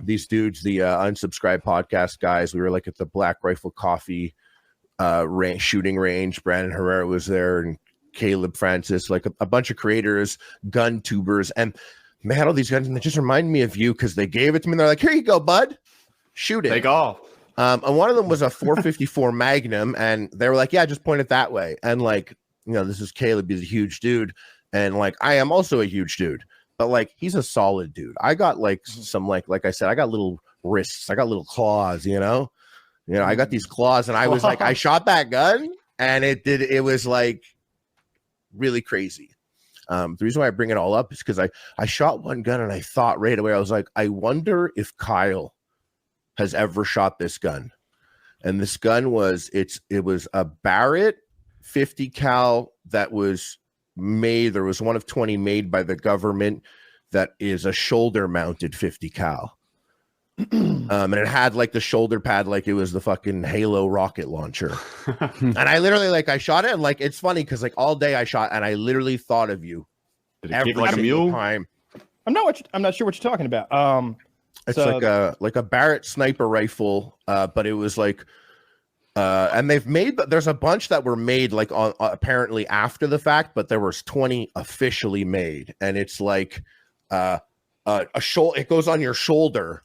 these dudes, the Unsubscribed podcast guys. We were like at the Black Rifle Coffee shooting range. Brandon Herrera was there, and Caleb Francis, like a bunch of creators, gun tubers, and they had all these guns, and they just remind me of you because they gave it to me. And they're like, "Here you go, bud, shoot it." Take off. And one of them was a 454 Magnum, and they were like, "Yeah, just point it that way." And like, this is Caleb. He's a huge dude, and like I am also a huge dude, but like he's a solid dude. I got like some like I said, I got little wrists, I got little claws. I got these claws, and I was like, I shot that gun, and it was like really crazy. The reason why I bring it all up is because I shot one gun, and I thought right away, I was like, I wonder if Kyle has ever shot this gun. And this gun was it was a Barrett 50 cal that was made. There was one of 20 made by the government that is a shoulder mounted 50 cal. And it had like the shoulder pad like it was the fucking Halo rocket launcher. And I literally I shot it, and like it's funny because like all day I shot, and I literally thought of you every like single time. I'm not sure what you're talking about. It's like a Barrett sniper rifle, but it was like and there's a bunch that were made like on apparently after the fact, but there was 20 officially made, and it's like a shoulder, it goes on your shoulder.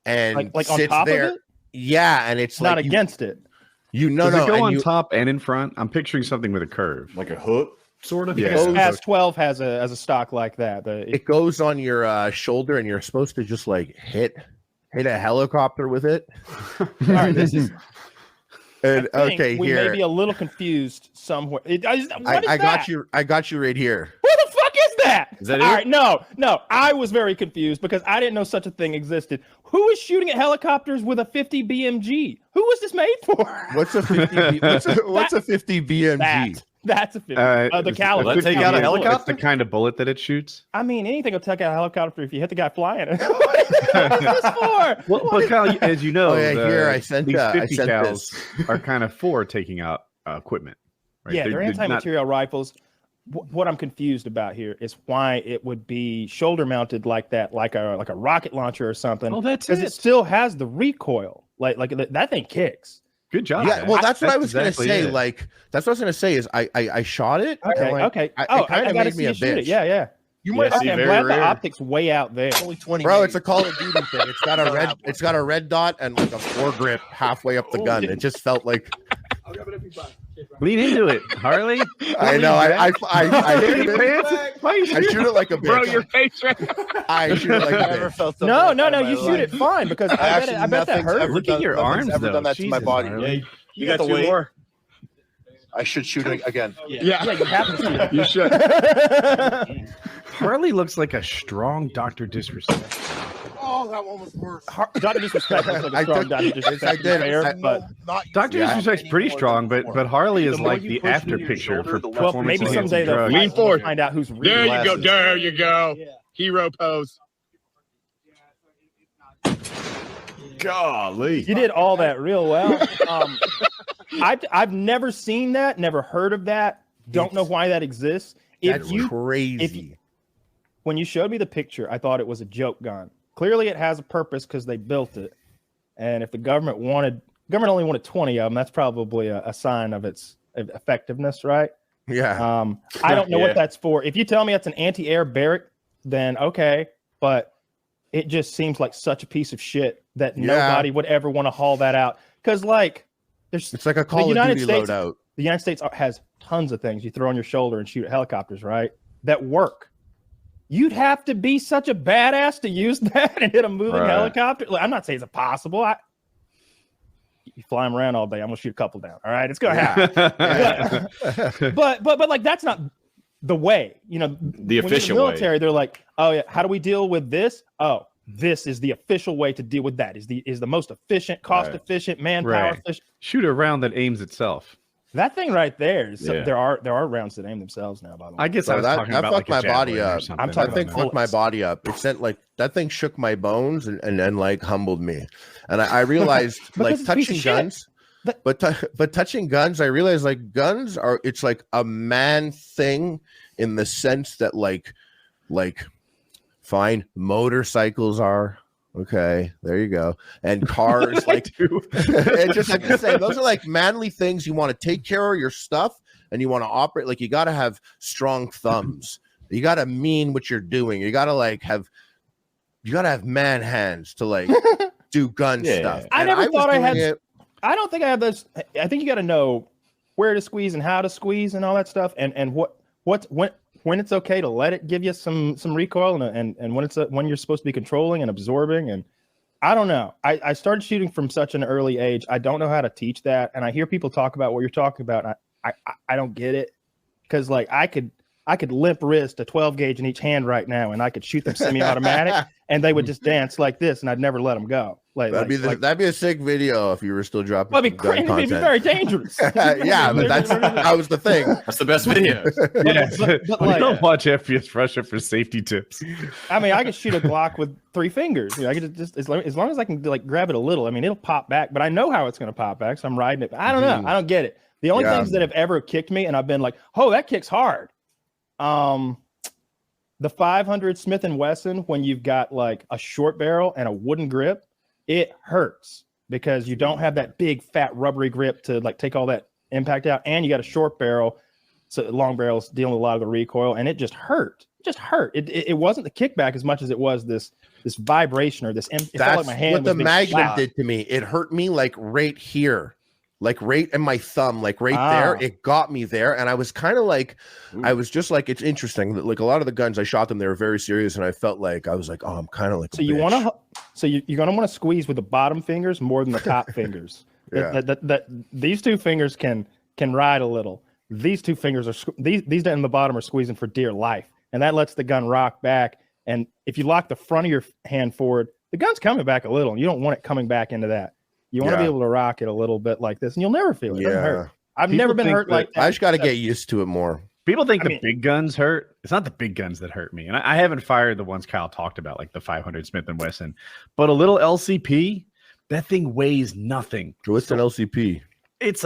And like sits on top there. of it? Yeah, and it's not like against it. Does it go on top and in front? I'm picturing something with a curve, like a hook, sort of. Yeah, As 12 has a stock like that. It goes on your shoulder, and you're supposed to just like hit a helicopter with it. All right, this is. And okay, we here may be a little confused somewhere. I got you. I got you right here. What the fuck is that? Is that all it? right? No. I was very confused because I didn't know such a thing existed. Who is shooting at helicopters with a 50 BMG? Who was this made for? What's a 50? What's a 50 BMG? That's a 50. The caliber. Let's take out a helicopter. It's the kind of bullet that it shoots. I mean, anything will take out a helicopter if you hit the guy flying it. What is this for? Well, but Kyle, as you know, here I sent these 50 I sent cals are kind of for taking out equipment. Right? Yeah, they're anti-material rifles. What I'm confused about here is why it would be shoulder mounted like that, like a rocket launcher or something. Oh, that's because it still has the recoil. Like that thing kicks. Good job. Yeah, well, that's what I was exactly gonna say. it. Like, that's what I was gonna say is I shot it. Okay. I gotta see you shoot it. Yeah. You might. Okay, I'm glad the optics way out there. Only 20. Bro, it's a Call of Duty thing. It's got a red dot and like a foregrip halfway up the gun. It just felt like. Lean into it, Harley. I know. I shoot shoot it like a bitch. Bro, your face right. I shoot it like a bitch. No. You shoot it fine because I bet that hurt. Look at your arms. Ever done that to my body? Yeah, You got two more. I should shoot it again. Yeah, you have to shoot it. You should. Harley looks like a strong Dr. Disrespect. Oh, that one was worse. Dr. Disrespect looks like a strong Dr. Disrespect. I did. But Dr. Disrespect's pretty strong, but Harley is like the after picture for performance. Maybe someday they'll Lean forward. find out who's really. There you go. Yeah. Hero pose. Golly. You did all that real well. I've never seen that, never heard of that. Don't know why that exists. That's crazy. When you showed me the picture, I thought it was a joke gun. Clearly, it has a purpose because they built it. And if the government only wanted 20 of them, that's probably a sign of its effectiveness, right? Yeah. I don't know what that's for. If you tell me it's an anti-air barrack, then okay. But it just seems like such a piece of shit that nobody would ever want to haul that out. Because it's like a Call of Duty loadout. The United States has tons of things you throw on your shoulder and shoot at helicopters, right? That work. You'd have to be such a badass to use that and hit a moving helicopter. I'm not saying it's impossible. You fly them around all day. I'm gonna shoot a couple down. All right, it's gonna happen. but like that's not the way. The official military. way. They're like, oh yeah, how do we deal with this? Oh, this is the official way to deal with that. Is the most efficient, cost efficient, manpower efficient. Shoot a round that aims itself. That thing right there. There are rounds that aim themselves now. By the way, I guess I was talking about fucked like my body up. I'm talking that thing fucked my body up. It sent that thing shook my bones and then like humbled me, and I realized like touching guns. But touching guns, I realized like guns it's like a man thing in the sense that like fine motorcycles are Okay, there you go. And cars, like, it's just like I say, those are like manly things. You want to take care of your stuff, and you want to operate. Like, you got to have strong thumbs. You got to mean what you're doing. You got to have man hands to like do gun stuff. I And never thought I had. it. I don't think I have this. I think you got to know where to squeeze and how to squeeze and all that stuff, and when it's okay to let it give you some recoil, and when you're supposed to be controlling and absorbing. And I don't know. I started shooting from such an early age. I don't know how to teach that, and I hear people talk about what you're talking about. And I don't get it, because like I could limp wrist a 12 gauge in each hand right now, and I could shoot them semi-automatic, and they would just dance like this, and I'd never let them go. That'd be a sick video if you were still dropping. It'd be very dangerous. Yeah, but that was the thing. That's the best video. But like, don't watch FPS Russia for safety tips. I mean, I could shoot a Glock with 3 fingers. I could just as long as I can like grab it a little. I mean, it'll pop back, but I know how it's going to pop back, so I'm riding it. I don't know. I don't get it. The only things that have ever kicked me, and I've been like, oh, that kicks hard. The 500 Smith & Wesson, when you've got like a short barrel and a wooden grip, it hurts because you don't have that big fat rubbery grip to like take all that impact out, and you got a short barrel, so long barrels dealing with a lot of the recoil, and it just hurt. It wasn't the kickback as much as it was this vibration or this. It felt like my hand. What was the being Magnum slapped. did to me. It hurt me like right here. Like right in my thumb, like right there. It got me there. And I was kind of like, I was just like, it's interesting that like a lot of the guns I shot them, they were very serious. And I felt like, I was like, oh, I'm kind of like, so you're going to want to squeeze with the bottom fingers more than the top fingers. Yeah. That these 2 fingers can ride a little. These 2 fingers are, these in the bottom are squeezing for dear life. And that lets the gun rock back. And if you lock the front of your hand forward, the gun's coming back a little. You don't want it coming back into that. You want to be able to rock it a little bit like this, and you'll never feel it. It doesn't hurt. I've never been hurt like that. I just got to get used to it more. People think the big guns hurt. It's not the big guns that hurt me. And I haven't fired the ones Kyle talked about, like the 500 Smith & Wesson. But a little LCP, that thing weighs nothing. What's an LCP? It's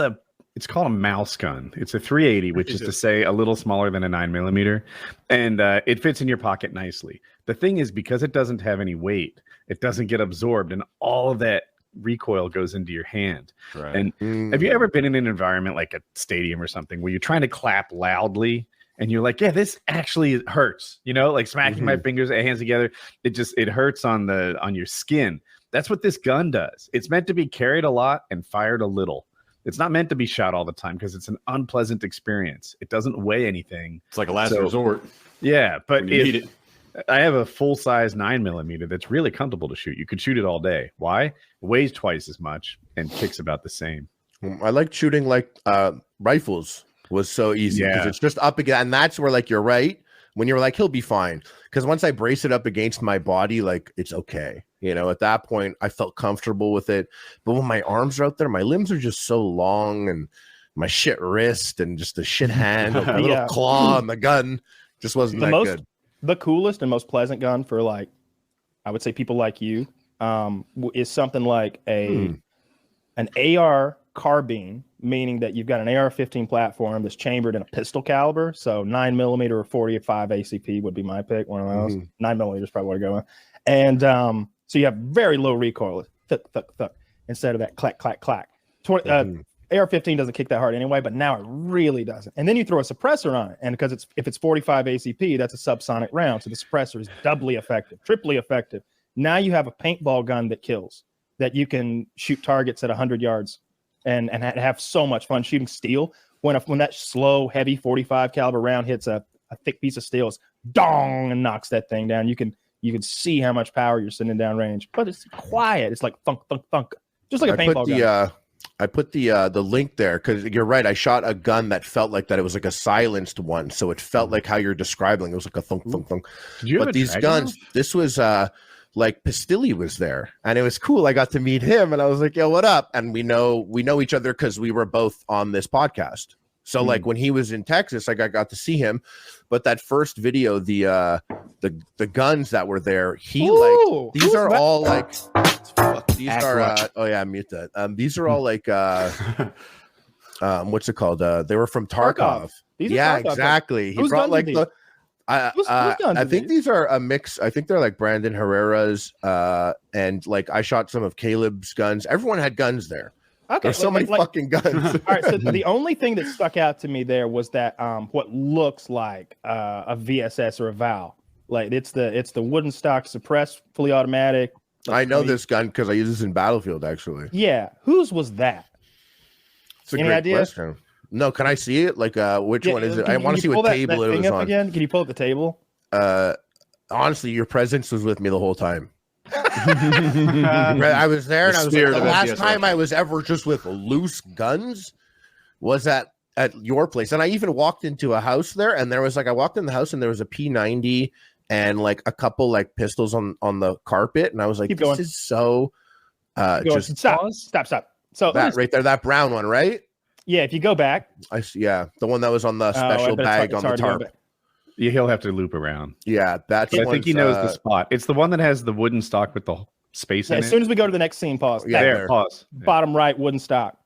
called a mouse gun. It's a 380, which is to say a little smaller than a 9mm. And it fits in your pocket nicely. The thing is, because it doesn't have any weight, it doesn't get absorbed, and all of that recoil goes into your hand. Right. And have you ever been in an environment like a stadium or something where you're trying to clap loudly and you're like, yeah, this actually hurts, like smacking my fingers and hands together, it hurts on your skin. That's what this gun does. It's meant to be carried a lot and fired a little. It's not meant to be shot all the time because it's an unpleasant experience. It doesn't weigh anything. It's like a last resort. Yeah, but you need it. I have a full-size 9mm that's really comfortable to shoot. You could shoot it all day. Why? It weighs twice as much and kicks about the same. I like shooting like rifles was so easy because it's just up again. And that's where like you're right. When you're like, he'll be fine. Because once I brace it up against my body, like it's okay. At that point, I felt comfortable with it. But when my arms are out there, my limbs are just so long, and my shit wrist and just the shit hand, like my little claw on the gun just wasn't that good. The coolest and most pleasant gun for like, I would say people like you, is something like an AR carbine, meaning that you've got an AR-15 platform that's chambered in a pistol caliber. So 9mm or 45 ACP would be my pick. One of those 9mm is probably what I go with. And so you have very low recoil, thunk, thunk, thunk, instead of that clack, clack, clack. AR-15 doesn't kick that hard anyway, but now it really doesn't. And then you throw a suppressor on it, and because if it's 45 ACP, that's a subsonic round, so the suppressor is doubly effective, triply effective. Now you have a paintball gun that kills, that you can shoot targets at 100 yards and have so much fun shooting steel. When that slow, heavy 45 caliber round hits a thick piece of steel, it's dong and knocks that thing down. You can see how much power you're sending down range, but it's quiet. It's like thunk, thunk, thunk, just like a paintball gun. I put the link there because you're right. I shot a gun that felt like that. It was like a silenced one, so it felt like how you're describing. It was like a thunk, thunk, thunk. But these guns, this was like Pistilli was there, and it was cool. I got to meet him, and I was like, "Yo, what up?" And we know each other because we were both on this podcast. So like when he was in Texas, like I got to see him. But that first video, the guns that were there, these are all like. These are mute that. These are all like what's it called? They were from Tarkov. These yeah, are Tarkov. exactly. He Whose brought guns like Whose guns I are think these are a mix. I think they're like Brandon Herrera's, and like I shot some of Caleb's guns. Everyone had guns there. Okay, There's so many fucking guns. All right, so the only thing that stuck out to me there was that what looks like a VSS or a Val. Like it's the wooden stock suppressed fully automatic. I know this gun because I use this in Battlefield actually. Yeah, whose was that? It's a Any great idea? question. No, can I see it? Like, which one is it? I Can want to you see pull what that table it thing was up on. again. Can you pull up the table? Honestly, your presence was with me the whole time. I was there, and I was like, the last time I was ever just with loose guns was at your place, and I even walked into a house there, and there was like I walked in the house, and there was a P90 and like a couple like pistols on the carpet, and I was like, Keep this going. is so just stop. So that right there, that brown one, right? yeah, if you go back, I see, yeah, the one that was on the special bag on the tarp. Yeah, he'll have to loop around. Yeah, that's. But I think he knows the spot. It's the one that has the wooden stock with the space in as it. soon as we go to the next scene, pause. Yeah, There, pause. Bottom right wooden stock.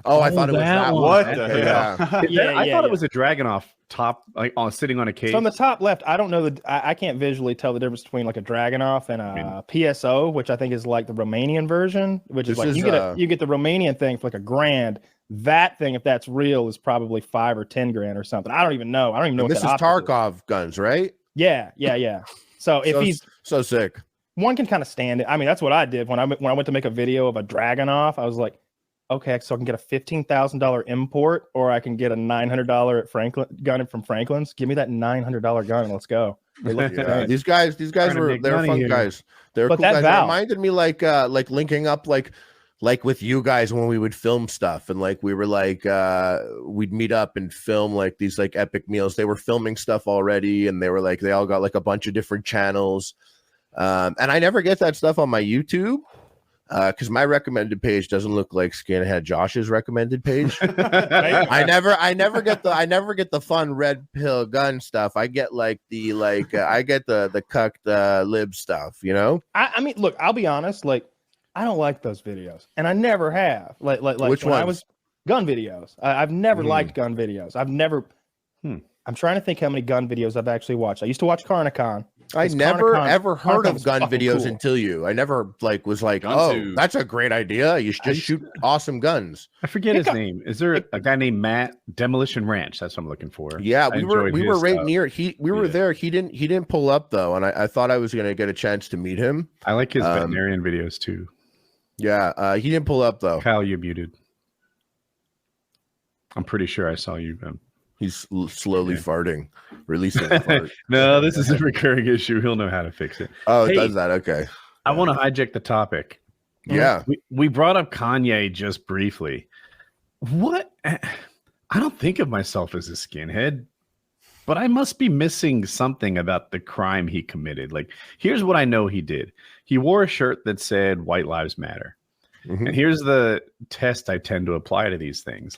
Oh, I thought it was that one. What the Okay, hell? yeah. I thought it was a Dragunov top, like sitting on a case. So on the top left, I don't know I can't visually tell the difference between like a Dragunov and a PSO, which I think is like the Romanian version, which is This like is, you get the Romanian thing for like $1,000. That thing, if that's real, is probably $5 or $10,000 or something. I don't even know. I don't even know. This is what that optic Tarkov guns, right? Yeah. So if he's so sick. one can kind of stand it. I mean, that's what I did when I went to make a video of a Dragunov. I was like, okay, so I can get a $15,000 import, or I can get a $900 at Franklin gun from Franklin's. Give me that $900 gun. Let's go. They look Yeah, great. these guys they're fun here. guys. They're But cool that guys. They Val- reminded me like linking up like with you guys when we would film stuff, and like we were like we'd meet up and film like these like epic meals. They were filming stuff already, and they were like they all got like a bunch of different channels. And I never get that stuff on my YouTube. Because my recommended page doesn't look like Skinhead Josh's recommended page. I never get the fun red pill gun stuff. I get like I get the cucked lib stuff, you know. I mean, look, I'll be honest. Like, I don't like those videos, and I never have. Like Which when I ones? was gun videos. I've never liked gun videos. I've never. I'm trying to think how many gun videos I've actually watched. I used to watch Carnicon. I never ever heard of was gun fucking videos cool. until you. I never was like, Gun that's a great idea. You should just shoot awesome guns. I forget his name. Is there a guy named Matt Demolition Ranch? That's what I'm looking for. Yeah, I we were enjoyed his right stuff. near. We were Yeah. there. He didn't pull up though, and I thought I was gonna get a chance to meet him. I like his veterinarian videos too. Yeah, he didn't pull up though. Kyle, you muted. I'm pretty sure I saw you. He's slowly farting, releasing a fart. No, this is a recurring issue. He'll know how to fix it. Oh, it Hey, does that? Okay. I want to hijack the topic. Yeah. We brought up Kanye just briefly. What? I don't think of myself as a skinhead, but I must be missing something about the crime he committed. Like, here's what I know he did. He wore a shirt that said White Lives Matter. Mhm. And here's the test I tend to apply to these things.